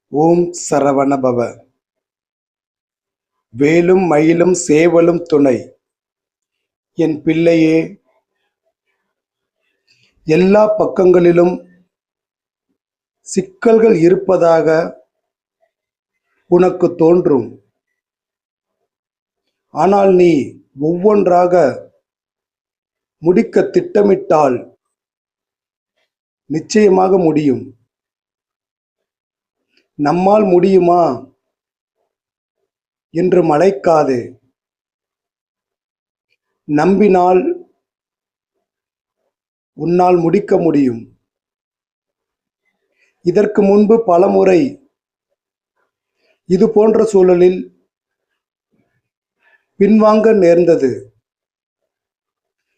ஓம் சரவண பவ. வேலும் மயிலும் சேவலும் துணை. என் பிள்ளையே, எல்லா பக்கங்களிலும் சிக்கல்கள் இருப்பதாக உனக்கு தோன்றும். ஆனால் நீ ஒவ்வொன்றாக முடிக்க திட்டமிட்டால் நிச்சயமாக முடியும். நம்மால் முடியுமா என்று மலைக்காதே. நம்பினால் உன்னால் முடிக்க முடியும். இதற்கு முன்பு பலமுறை இது போன்ற சூழலில் பின்வாங்க நேர்ந்தது.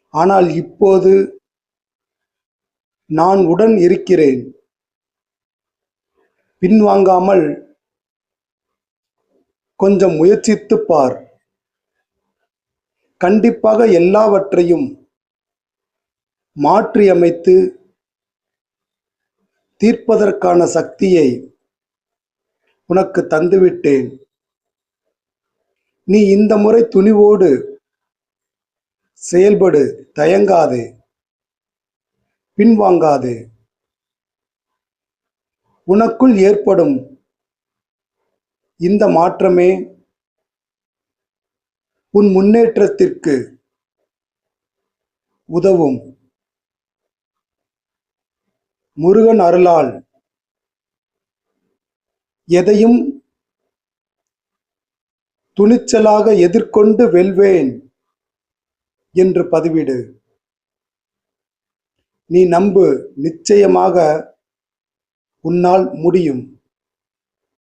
ஆனால் இப்போது நான் உடன் இருக்கிறேன். பின்வாங்காமல் கொஞ்சம் முயற்சித்துப் பார். கண்டிப்பாக எல்லாவற்றையும் மாற்றியமைத்து தீர்ப்பதற்கான சக்தியை உனக்கு தந்துவிட்டேன். நீ இந்த முறை துணிவோடு செயல்படு. தயங்காதே, பின்வாங்காதே. உனக்குள் ஏற்படும் இந்த மாற்றமே உன் முன்னேற்றத்திற்கு உதவும். முருகன் அருளால் எதையும் துணிச்சலாக எதிர்கொண்டு வெல்வேன் என்று பதிவிடு. நீ நம்பு, நிச்சயமாக உன்னால் முடியும்.